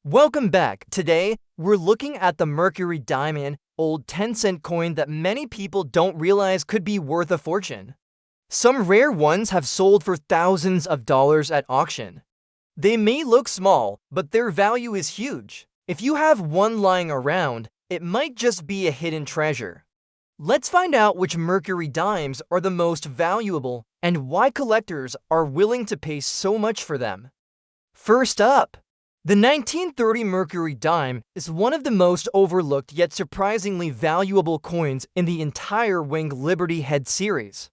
Welcome back. Today, we're looking at the Mercury Diamond, old 10-cent coin that many people don't realize could be worth a fortune. Some rare ones have sold for thousands of dollars at auction. They may look small, but their value is huge. If you have one lying around, it might just be a hidden treasure. Let's find out which Mercury dimes are the most valuable and why collectors are willing to pay so much for them. First up, the 1930 Mercury dime is one of the most overlooked yet surprisingly valuable coins in the entire Wing Liberty Head series.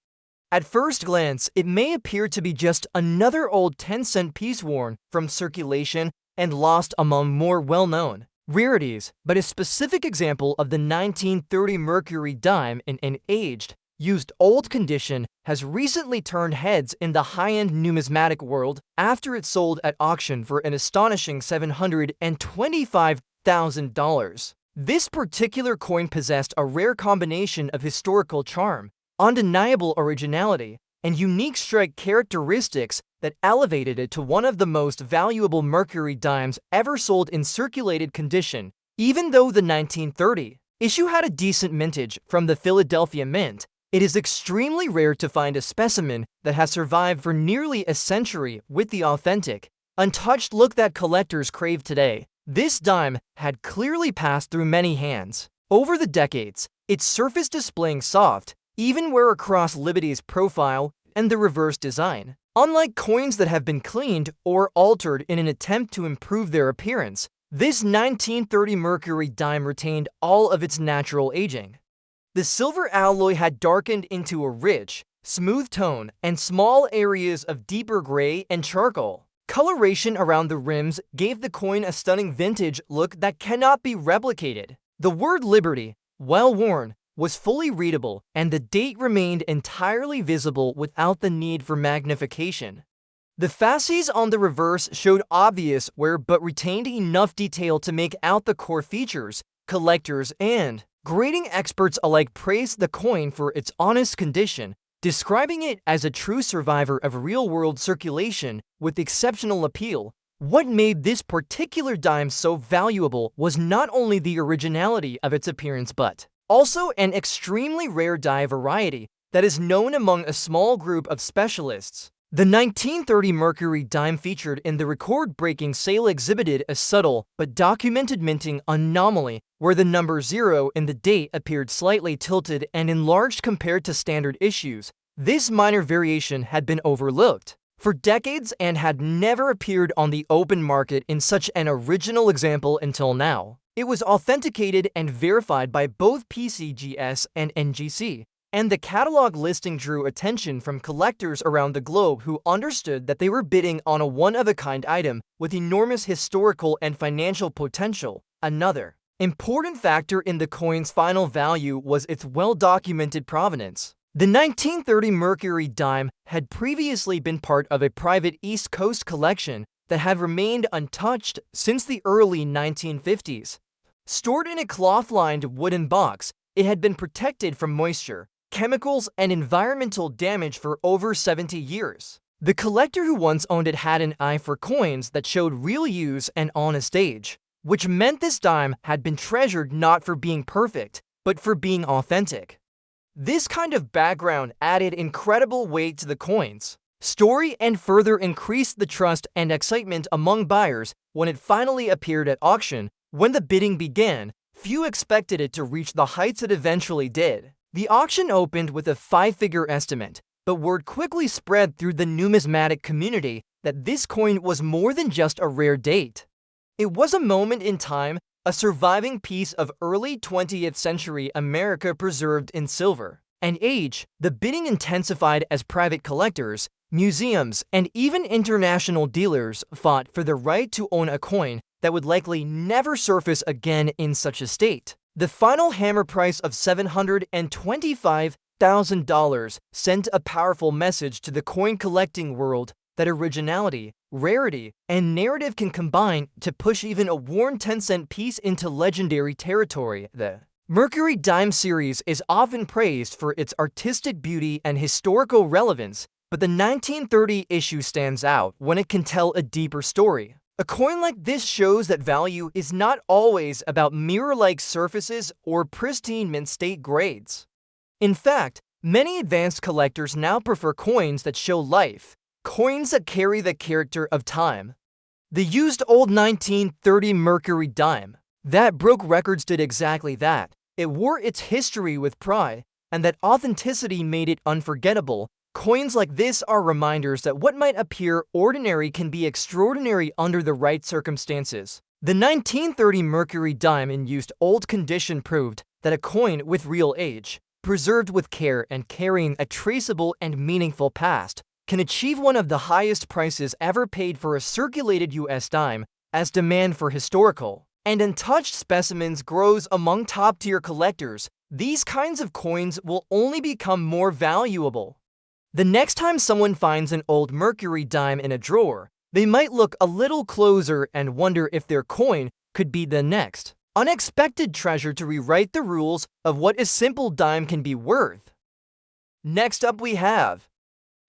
At first glance, it may appear to be just another old 10-cent piece worn from circulation and lost among more well-known rarities, but a specific example of the 1930 Mercury dime in an aged, used old condition has recently turned heads in the high-end numismatic world after it sold at auction for an astonishing $725,000. This particular coin possessed a rare combination of historical charm, undeniable originality, and unique strike characteristics that elevated it to one of the most valuable Mercury dimes ever sold in circulated condition. Even though the 1930 issue had a decent mintage from the Philadelphia Mint, it is extremely rare to find a specimen that has survived for nearly a century with the authentic, untouched look that collectors crave today. This dime had clearly passed through many hands. Over the decades, its surface displaying soft, even wear across Liberty's profile and the reverse design. Unlike coins that have been cleaned or altered in an attempt to improve their appearance, this 1930 Mercury dime retained all of its natural aging. The silver alloy had darkened into a rich, smooth tone and small areas of deeper gray and charcoal. Coloration around the rims gave the coin a stunning vintage look that cannot be replicated. The word Liberty, while worn, was fully readable, and the date remained entirely visible without the need for magnification. The fasces on the reverse showed obvious wear but retained enough detail to make out the core features. Collectors and grading experts alike praised the coin for its honest condition, describing it as a true survivor of real-world circulation with exceptional appeal. What made this particular dime so valuable was not only the originality of its appearance but also an extremely rare die variety that is known among a small group of specialists. The 1930 Mercury dime featured in the record-breaking sale exhibited a subtle but documented minting anomaly where the number 0 in the date appeared slightly tilted and enlarged compared to standard issues. This minor variation had been overlooked for decades and had never appeared on the open market in such an original example until now. It was authenticated and verified by both PCGS and NGC, and the catalog listing drew attention from collectors around the globe who understood that they were bidding on a one-of-a-kind item with enormous historical and financial potential. Another important factor in the coin's final value was its well-documented provenance. The 1930 Mercury dime had previously been part of a private East Coast collection that had remained untouched since the early 1950s. Stored in a cloth-lined wooden box, it had been protected from moisture, chemicals, and environmental damage for over 70 years. The collector who once owned it had an eye for coins that showed real use and honest age, which meant this dime had been treasured not for being perfect, but for being authentic. This kind of background added incredible weight to the coin's story and further increased the trust and excitement among buyers when it finally appeared at auction. When the bidding began, few expected it to reach the heights it eventually did. The auction opened with a 5-figure estimate, but word quickly spread through the numismatic community that this coin was more than just a rare date. It was a moment in time, a surviving piece of early 20th century America preserved in silver. And age, the bidding intensified as private collectors, museums, and even international dealers fought for the right to own a coin that would likely never surface again in such a state. The final hammer price of $725,000 sent a powerful message to the coin collecting world that originality, rarity, and narrative can combine to push even a worn 10-cent piece into legendary territory. The Mercury dime series is often praised for its artistic beauty and historical relevance, but the 1930 issue stands out when it can tell a deeper story. A coin like this shows that value is not always about mirror-like surfaces or pristine mint-state grades. In fact, many advanced collectors now prefer coins that show life, coins that carry the character of time. The used old 1930 Mercury dime that broke records did exactly that. It wore its history with pride, and that authenticity made it unforgettable. Coins like this are reminders that what might appear ordinary can be extraordinary under the right circumstances. The 1930 Mercury dime in used old condition proved that a coin with real age, preserved with care and carrying a traceable and meaningful past, can achieve one of the highest prices ever paid for a circulated US dime, as demand for historical and untouched specimens grows among top-tier collectors. These kinds of coins will only become more valuable. The next time someone finds an old Mercury dime in a drawer, they might look a little closer and wonder if their coin could be the next unexpected treasure to rewrite the rules of what a simple dime can be worth. Next up we have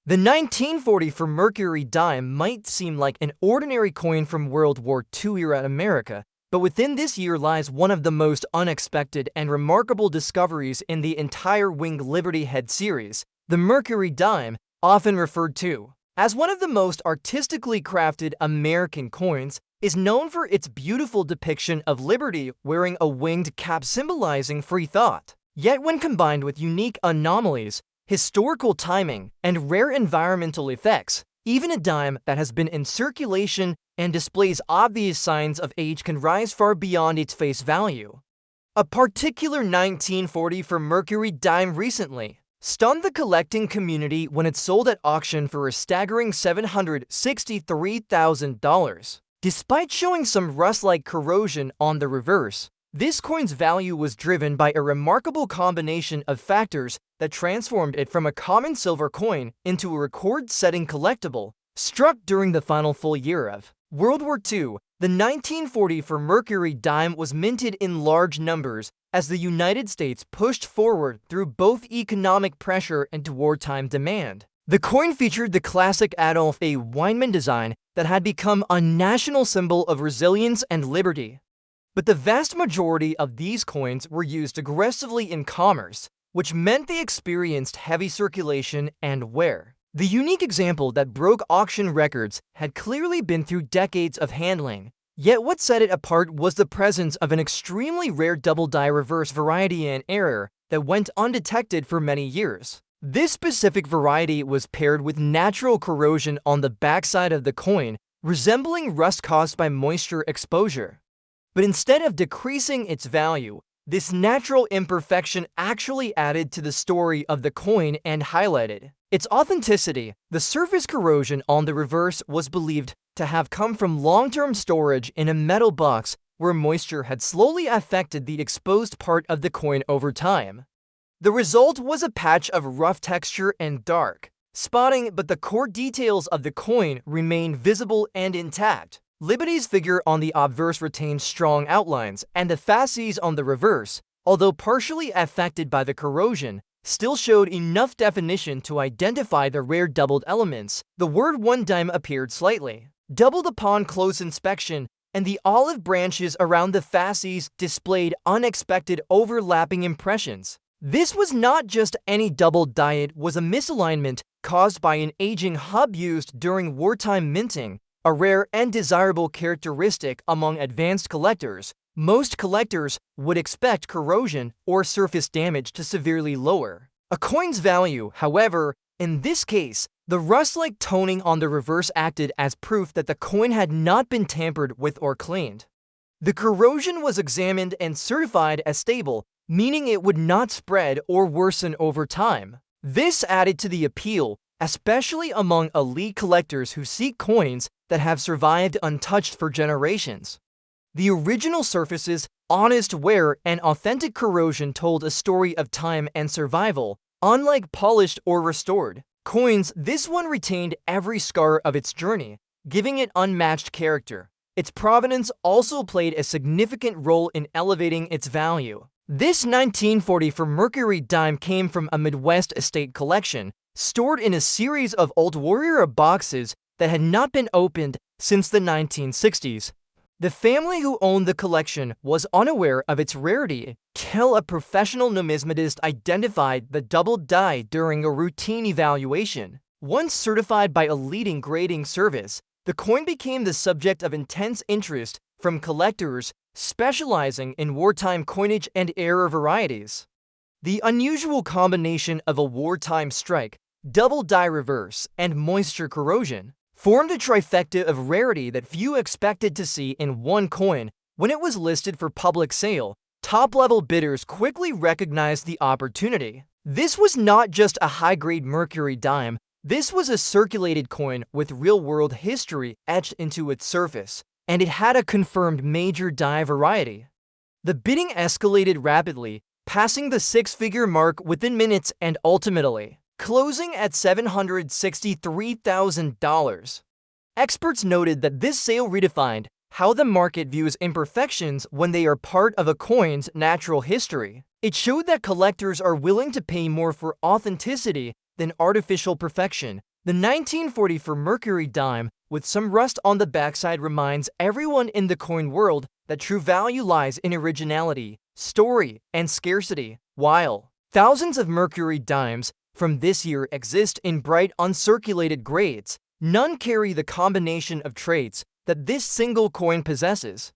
the 1940 Mercury dime. Might seem like an ordinary coin from World War II era America, but within this year lies one of the most unexpected and remarkable discoveries in the entire Winged Liberty Head series. The Mercury dime, often referred to as one of the most artistically crafted American coins, is known for its beautiful depiction of liberty wearing a winged cap symbolizing free thought. Yet when combined with unique anomalies, historical timing, and rare environmental effects, even a dime that has been in circulation and displays obvious signs of age can rise far beyond its face value. A particular 1940 Mercury dime recently stunned the collecting community when it sold at auction for a staggering $763,000. Despite showing some rust-like corrosion on the reverse, this coin's value was driven by a remarkable combination of factors that transformed it from a common silver coin into a record-setting collectible. Struck during the final full year of World War II, the 1940 Mercury dime was minted in large numbers as the United States pushed forward through both economic pressure and wartime demand. The coin featured the classic Adolf A. Weinman design that had become a national symbol of resilience and liberty. But the vast majority of these coins were used aggressively in commerce, which meant they experienced heavy circulation and wear. The unique example that broke auction records had clearly been through decades of handling. Yet what set it apart was the presence of an extremely rare double-die reverse variety in error that went undetected for many years. This specific variety was paired with natural corrosion on the backside of the coin, resembling rust caused by moisture exposure. But instead of decreasing its value, this natural imperfection actually added to the story of the coin and highlighted its authenticity. The surface corrosion on the reverse was believed to have come from long-term storage in a metal box where moisture had slowly affected the exposed part of the coin over time. The result was a patch of rough texture and dark spotting, but the core details of the coin remained visible and intact. Liberty's figure on the obverse retained strong outlines, and the fasces on the reverse, although partially affected by the corrosion, still showed enough definition to identify the rare doubled elements. The word one dime appeared slightly doubled upon close inspection, and the olive branches around the fasces displayed unexpected overlapping impressions. This was not just any double die, it was a misalignment caused by an aging hub used during wartime minting, a rare and desirable characteristic among advanced collectors. Most collectors would expect corrosion or surface damage to severely lower a coin's value. However, in this case, the rust-like toning on the reverse acted as proof that the coin had not been tampered with or cleaned. The corrosion was examined and certified as stable, meaning it would not spread or worsen over time. This added to the appeal, especially among elite collectors who seek coins that have survived untouched for generations. The original surfaces, honest wear, and authentic corrosion told a story of time and survival. Unlike polished or restored coins, this one retained every scar of its journey, giving it unmatched character. Its provenance also played a significant role in elevating its value. This 1940 Mercury dime came from a Midwest estate collection, stored in a series of old warrior boxes that had not been opened Since the 1960s, the family who owned the collection was unaware of its rarity till a professional numismatist identified the double die during a routine evaluation. Once certified by a leading grading service, the coin became the subject of intense interest from collectors specializing in wartime coinage and era varieties. The unusual combination of a wartime strike, double die reverse, and moisture corrosion formed a trifecta of rarity that few expected to see in one coin. When it was listed for public sale, top-level bidders quickly recognized the opportunity. This was not just a high-grade mercury dime. This was a circulated coin with real-world history etched into its surface, and it had a confirmed major die variety. The bidding escalated rapidly, passing the six-figure mark within minutes and ultimately closing at $763,000. Experts noted that this sale redefined how the market views imperfections when they are part of a coin's natural history. It showed that collectors are willing to pay more for authenticity than artificial perfection. The 1944 mercury dime with some rust on the backside reminds everyone in the coin world that true value lies in originality, story, and scarcity. While thousands of mercury dimes from this year exist in bright uncirculated grades, none carry the combination of traits that this single coin possesses.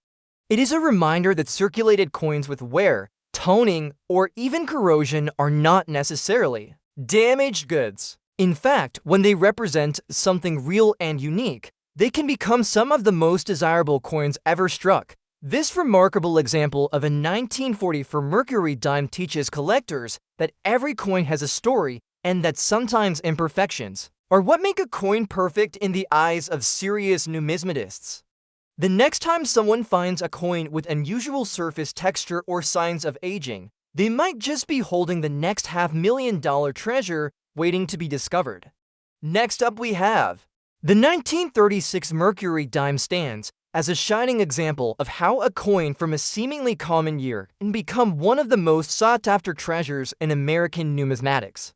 It is a reminder that circulated coins with wear, toning, or even corrosion are not necessarily damaged goods. In fact, when they represent something real and unique, they can become some of the most desirable coins ever struck. This remarkable example of a 1944 mercury dime teaches collectors that every coin has a story and that sometimes imperfections are what make a coin perfect in the eyes of serious numismatists. The next time someone finds a coin with unusual surface texture or signs of aging, they might just be holding the next $500,000 treasure waiting to be discovered. Next up we have the 1936 mercury dime stands as a shining example of how a coin from a seemingly common year can become one of the most sought-after treasures in American numismatics.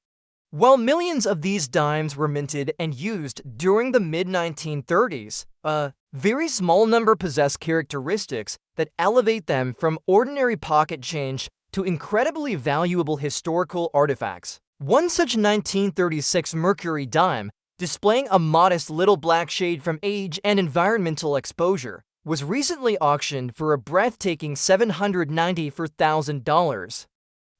While millions of these dimes were minted and used during the mid-1930s, a very small number possess characteristics that elevate them from ordinary pocket change to incredibly valuable historical artifacts. One such 1936 mercury dime, displaying a modest little black shade from age and environmental exposure, was recently auctioned for a breathtaking $794,000.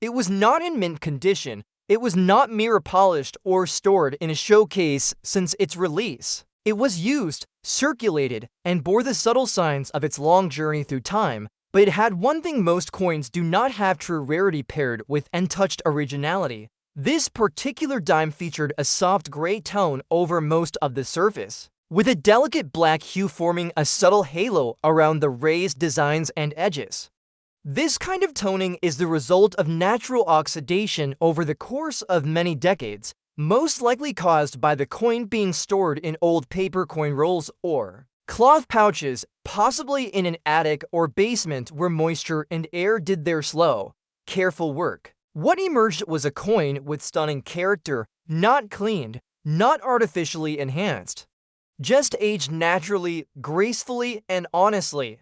It was not in mint condition. It was not mirror polished or stored in a showcase since its release. It was used, circulated, and bore the subtle signs of its long journey through time, but it had one thing most coins do not have: true rarity paired with untouched originality. This particular dime featured a soft gray tone over most of the surface, with a delicate black hue forming a subtle halo around the raised designs and edges. This kind of toning is the result of natural oxidation over the course of many decades, most likely caused by the coin being stored in old paper coin rolls or cloth pouches, possibly in an attic or basement where moisture and air did their slow, careful work. What emerged was a coin with stunning character, not cleaned, not artificially enhanced, just aged naturally, gracefully, and honestly.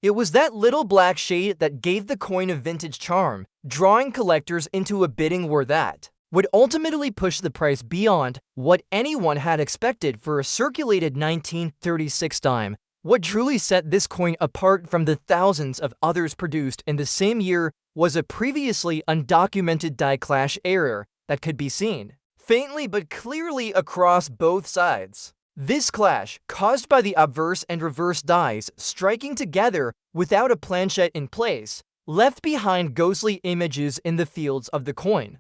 It was that little black shade that gave the coin a vintage charm, drawing collectors into a bidding war that would ultimately push the price beyond what anyone had expected for a circulated 1936 dime. What truly set this coin apart from the thousands of others produced in the same year was a previously undocumented die clash error that could be seen faintly but clearly across both sides. This clash, caused by the obverse and reverse dies striking together without a planchet in place, left behind ghostly images in the fields of the coin.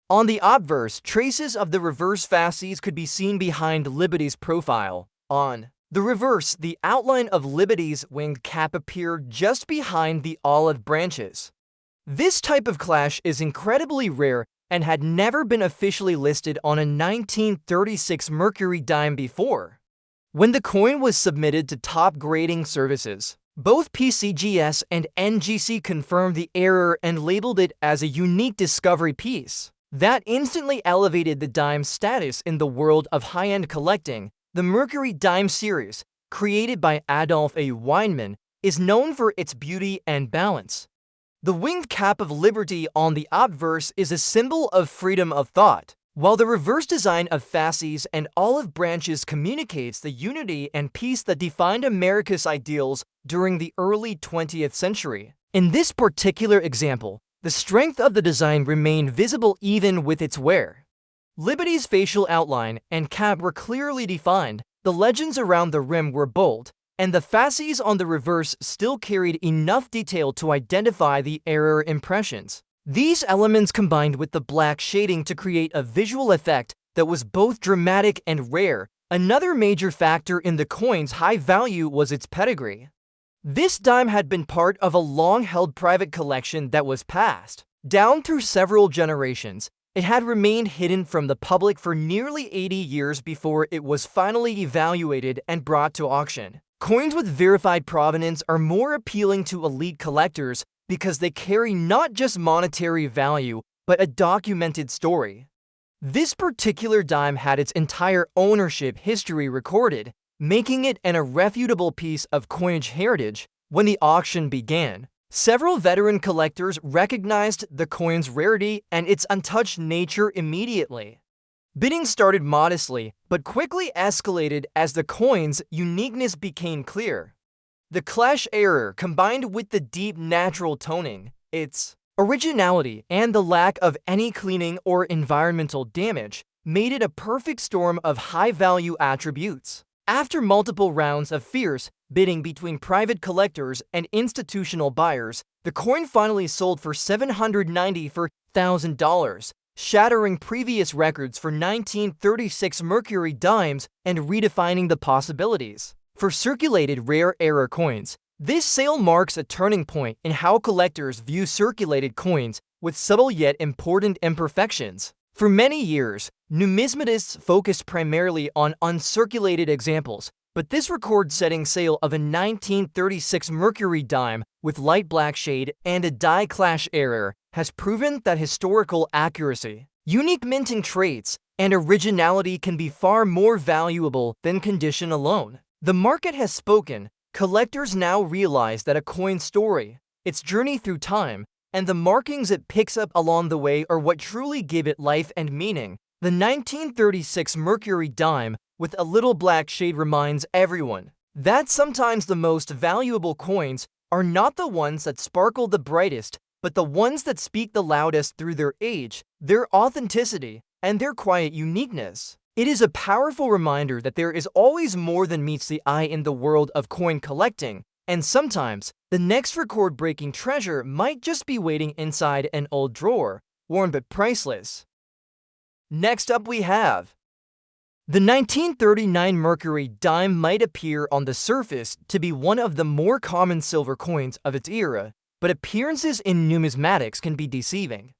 On the obverse, traces of the reverse fasces could be seen behind Liberty's profile. On the reverse, the outline of Liberty's winged cap appeared just behind the olive branches. This type of clash is incredibly rare and had never been officially listed on a 1936 mercury dime before. When the coin was submitted to top grading services, both PCGS and NGC confirmed the error and labeled it as a unique discovery piece. That instantly elevated the dime's status in the world of high-end collecting. The Mercury Dime series, created by Adolf A. Weinman, is known for its beauty and balance. The winged cap of liberty on the obverse is a symbol of freedom of thought, while the reverse design of fasces and olive branches communicates the unity and peace that defined America's ideals during the early 20th century. In this particular example, the strength of the design remained visible even with its wear. Liberty's facial outline and cap were clearly defined, the legends around the rim were bold, and the fasces on the reverse still carried enough detail to identify the error impressions. These elements combined with the black shading to create a visual effect that was both dramatic and rare. Another major factor in the coin's high value was its pedigree. This dime had been part of a long-held private collection that was passed down through several generations. It had remained hidden from the public for nearly 80 years before it was finally evaluated and brought to auction. Coins with verified provenance are more appealing to elite collectors because they carry not just monetary value, but a documented story. This particular dime had its entire ownership history recorded, making it an irrefutable piece of coinage heritage. When the auction began, several veteran collectors recognized the coin's rarity and its untouched nature immediately. Bidding started modestly, but quickly escalated as the coin's uniqueness became clear. The clash error, combined with the deep natural toning, its originality, and the lack of any cleaning or environmental damage, made it a perfect storm of high-value attributes. After multiple rounds of fierce bidding between private collectors and institutional buyers, the coin finally sold for $794,000, shattering previous records for 1936 mercury dimes and redefining the possibilities. For circulated rare error coins, this sale marks a turning point in how collectors view circulated coins with subtle yet important imperfections. For many years, numismatists focused primarily on uncirculated examples, but this record-setting sale of a 1936 mercury dime with light black shade and a die clash error has proven that historical accuracy, unique minting traits, and originality can be far more valuable than condition alone. The market has spoken. Collectors now realize that a coin's story, its journey through time, and the markings it picks up along the way are what truly give it life and meaning. The 1936 mercury dime with a little black shade reminds everyone that sometimes the most valuable coins are not the ones that sparkle the brightest, but the ones that speak the loudest through their age, their authenticity, and their quiet uniqueness. It is a powerful reminder that there is always more than meets the eye in the world of coin collecting, and sometimes the next record-breaking treasure might just be waiting inside an old drawer, worn but priceless. Next up we have the 1939 mercury dime. Might appear on the surface to be one of the more common silver coins of its era, but appearances in numismatics can be deceiving.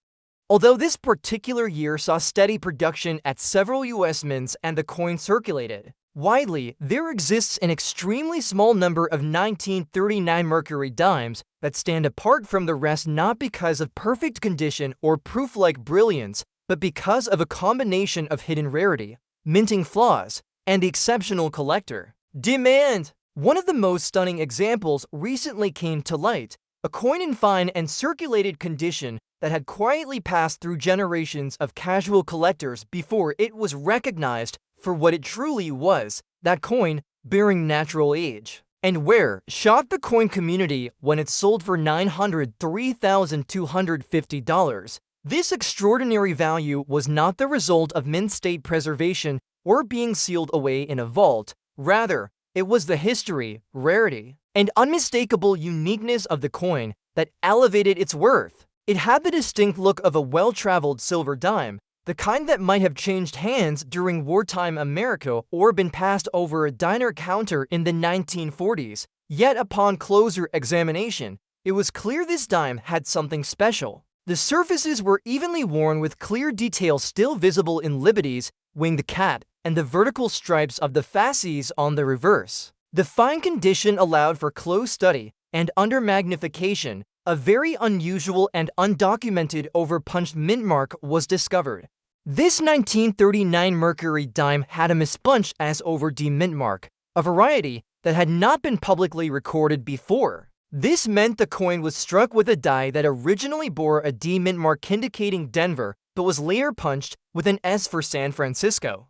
Although this particular year saw steady production at several U.S. mints and the coin circulated widely, there exists an extremely small number of 1939 mercury dimes that stand apart from the rest, not because of perfect condition or proof-like brilliance, but because of a combination of hidden rarity, minting flaws, and exceptional collector demand. One of the most stunning examples recently came to light, a coin in fine and circulated condition that had quietly passed through generations of casual collectors before it was recognized for what it truly was, that coin bearing natural age. And where shocked the coin community when it sold for $903,250. This extraordinary value was not the result of mint state preservation or being sealed away in a vault. Rather, it was the history, rarity, and unmistakable uniqueness of the coin that elevated its worth. It had the distinct look of a well-traveled silver dime, the kind that might have changed hands during wartime America or been passed over a diner counter in the 1940s. Yet upon closer examination, it was clear this dime had something special. The surfaces were evenly worn with clear detail still visible in Liberty's winged cat and the vertical stripes of the fasces on the reverse. The fine condition allowed for close study, and under magnification, a very unusual and undocumented overpunched mint mark was discovered. This 1939 mercury dime had a mispunch as over D mint mark, a variety that had not been publicly recorded before. This meant the coin was struck with a die that originally bore a D mint mark indicating Denver, but was later punched with an S for San Francisco.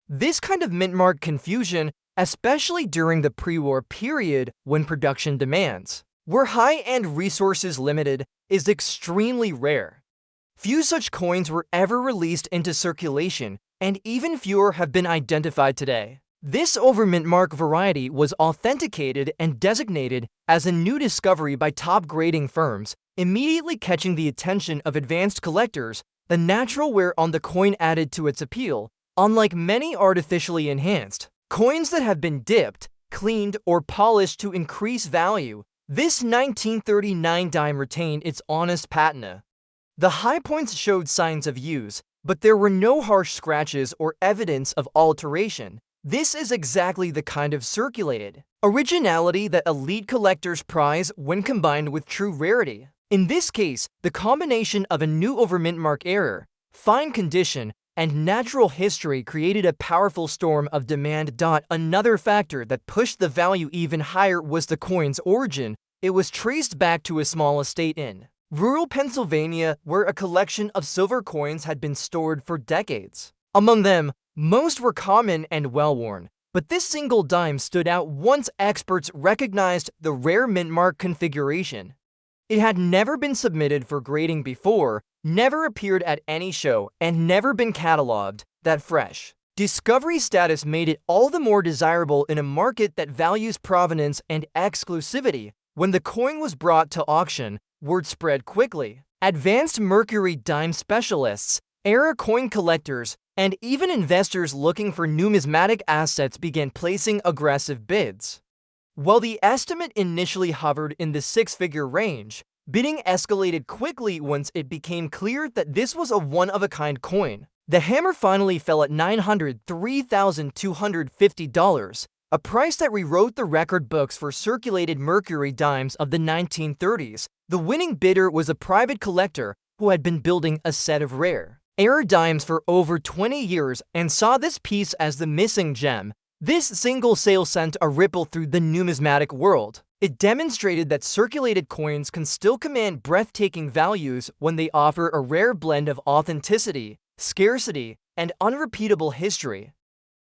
This kind of mint mark confusion, especially during the pre-war period when production demands were high and resources limited, is extremely rare. Few such coins were ever released into circulation, and even fewer have been identified today. This overmint mark variety was authenticated and designated as a new discovery by top grading firms, immediately catching the attention of advanced collectors. The natural wear on the coin added to its appeal, unlike many artificially enhanced coins that have been dipped, cleaned, or polished to increase value. This 1939 dime retained its honest patina. The high points showed signs of use, but there were no harsh scratches or evidence of alteration. This is exactly the kind of circulated originality that elite collectors prize when combined with true rarity. In this case, the combination of a new overmint mark error, fine condition, and natural history created a powerful storm of demand. Another factor that pushed the value even higher was the coin's origin. It was traced back to a small estate in rural Pennsylvania where a collection of silver coins had been stored for decades. Among them, most were common and well-worn, but this single dime stood out once experts recognized the rare mint mark configuration. It had never been submitted for grading before, never appeared at any show, and never been cataloged. That fresh discovery status made it all the more desirable in a market that values provenance and exclusivity. When the coin was brought to auction, word spread quickly. Advanced mercury dime specialists, era coin collectors, and even investors looking for numismatic assets began placing aggressive bids. While the estimate initially hovered in the six-figure range, bidding escalated quickly once it became clear that this was a one-of-a-kind coin. The hammer finally fell at $903,250, a price that rewrote the record books for circulated mercury dimes of the 1930s. The winning bidder was a private collector who had been building a set of rare era dimes for over 20 years and saw this piece as the missing gem. This single sale sent a ripple through the numismatic world. It demonstrated that circulated coins can still command breathtaking values when they offer a rare blend of authenticity, scarcity, and unrepeatable history.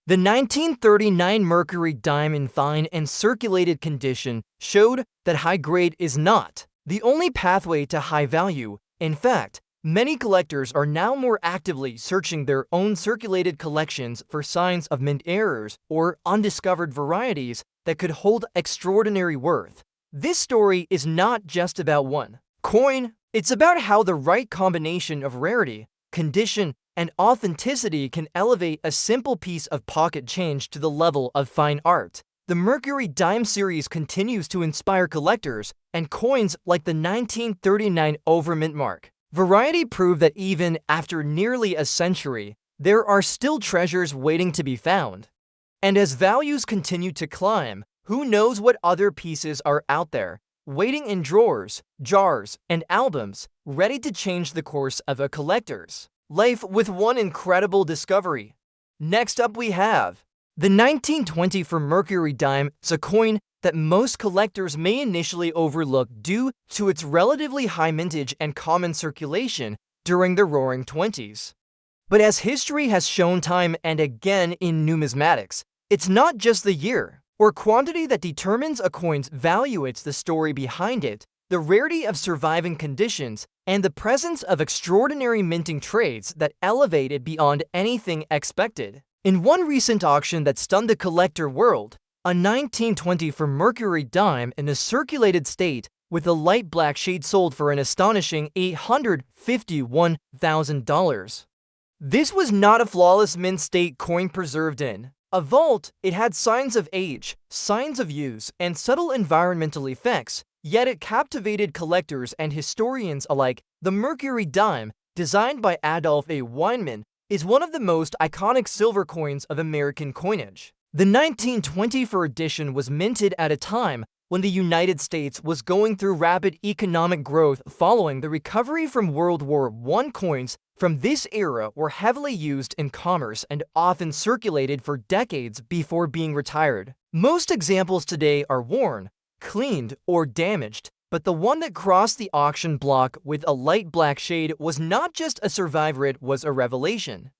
The 1939 mercury dime in fine and circulated condition showed that high grade is not the only pathway to high value. In fact, many collectors are now more actively searching their own circulated collections for signs of mint errors or undiscovered varieties that could hold extraordinary worth. This story is not just about one coin, it's about how the right combination of rarity, condition, and authenticity can elevate a simple piece of pocket change to the level of fine art. The Mercury Dime series continues to inspire collectors, and coins like the 1939 overmint mark variety prove that even after nearly a century, there are still treasures waiting to be found. And as values continue to climb, who knows what other pieces are out there, waiting in drawers, jars, and albums, ready to change the course of a collector's life with one incredible discovery. Next up we have the 1920 for Mercury Dime. It's a coin that most collectors may initially overlook due to its relatively high mintage and common circulation during the Roaring Twenties. But as history has shown time and again in numismatics, it's not just the year or quantity that determines a coin's value, it's the story behind it, the rarity of surviving conditions, and the presence of extraordinary minting trades that elevate it beyond anything expected. In one recent auction that stunned the collector world, a 1920 for Mercury Dime in a circulated state with a light black shade sold for an astonishing $851,000. This was not a flawless mint state coin preserved in a vault. It had signs of age, signs of use, and subtle environmental effects, yet it captivated collectors and historians alike. The Mercury Dime, designed by Adolph A. Weinman, is one of the most iconic silver coins of American coinage. The 1924 edition was minted at a time when the United States was going through rapid economic growth following the recovery from World War I. Coins from this era were heavily used in commerce and often circulated for decades before being retired. Most examples today are worn, cleaned, or damaged, but the one that crossed the auction block with a light black shade was not just a survivor, it was a revelation.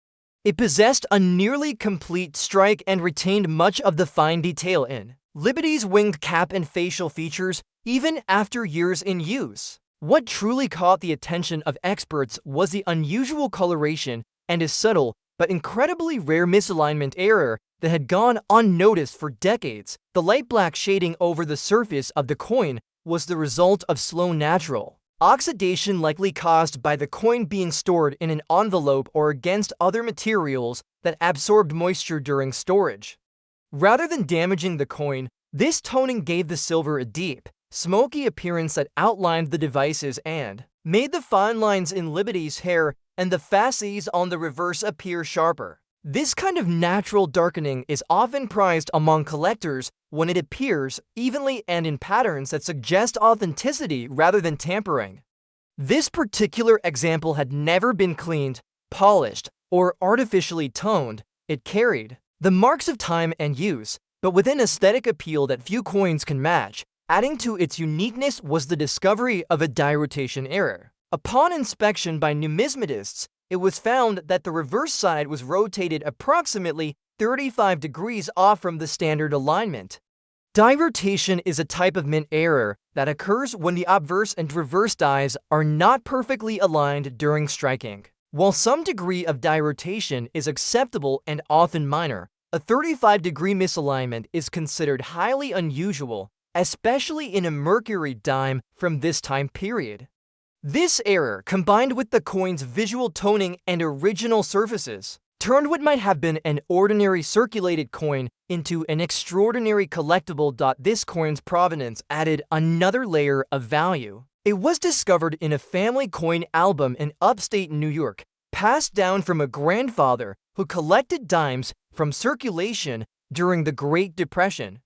It possessed a nearly complete strike and retained much of the fine detail in Liberty's winged cap and facial features, even after years in use. What truly caught the attention of experts was the unusual coloration and a subtle but incredibly rare misalignment error that had gone unnoticed for decades. The light black shading over the surface of the coin was the result of slow natural oxidation, likely caused by the coin being stored in an envelope or against other materials that absorbed moisture during storage. Rather than damaging the coin, this toning gave the silver a deep, smoky appearance that outlined the devices and made the fine lines in Liberty's hair and the fasces on the reverse appear sharper. This kind of natural darkening is often prized among collectors when it appears evenly and in patterns that suggest authenticity rather than tampering. This particular example had never been cleaned, polished, or artificially toned. It carried the marks of time and use, but with an aesthetic appeal that few coins can match. Adding to its uniqueness was the discovery of a die rotation error. Upon inspection by numismatists, it was found that the reverse side was rotated approximately 35 degrees off from the standard alignment. Die rotation is a type of mint error that occurs when the obverse and reverse dies are not perfectly aligned during striking. While some degree of die rotation is acceptable and often minor, a 35-degree misalignment is considered highly unusual, especially in a mercury dime from this time period. This error, combined with the coin's visual toning and original surfaces, turned what might have been an ordinary circulated coin into an extraordinary collectible. This coin's provenance added another layer of value. It was discovered in a family coin album in upstate New York, passed down from a grandfather who collected dimes from circulation during the Great Depression.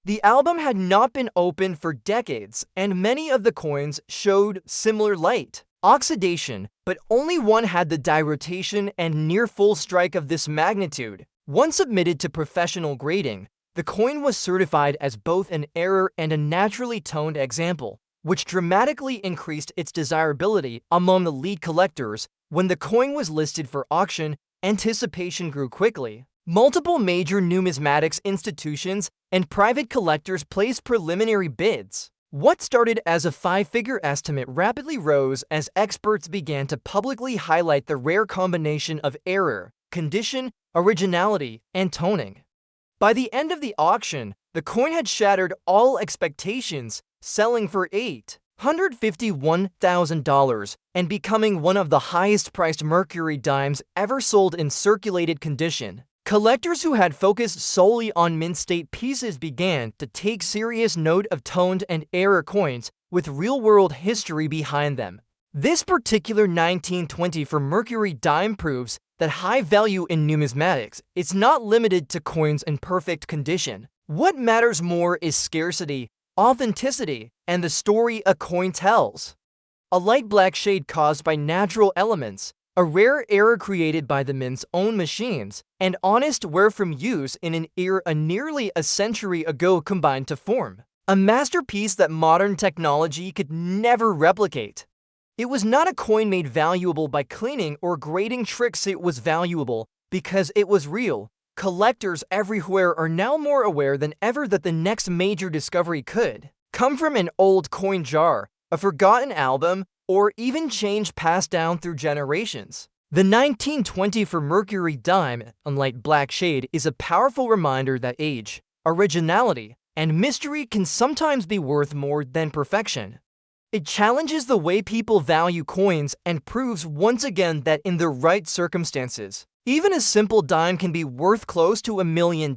The album had not been opened for decades, and many of the coins showed similar light oxidation, but only one had the die rotation and near full strike of this magnitude. Once submitted to professional grading, the coin was certified as both an error and a naturally toned example, which dramatically increased its desirability among the lead collectors. When the coin was listed for auction, anticipation grew quickly. Multiple major numismatics institutions and private collectors placed preliminary bids. What started as a five-figure estimate rapidly rose as experts began to publicly highlight the rare combination of error, condition, originality, and toning. By the end of the auction, the coin had shattered all expectations, selling for $851,000 and becoming one of the highest-priced mercury dimes ever sold in circulated condition. Collectors who had focused solely on mint-state pieces began to take serious note of toned and error coins with real-world history behind them. This particular 1920 for mercury dime proves that high value in numismatics is not limited to coins in perfect condition. What matters more is scarcity, authenticity, and the story a coin tells. A light black shade caused by natural elements, a rare error created by the mint's own machines, and honest wear from use in an era nearly a century ago combined to form a masterpiece that modern technology could never replicate. It was not a coin made valuable by cleaning or grading tricks. It was valuable because it was real. Collectors everywhere are now more aware than ever that the next major discovery could come from an old coin jar, a forgotten album, or even change passed down through generations. The 1920 for mercury dime, unlike black shade, is a powerful reminder that age, originality, and mystery can sometimes be worth more than perfection. It challenges the way people value coins and proves once again that in the right circumstances, even a simple dime can be worth close to $1 million.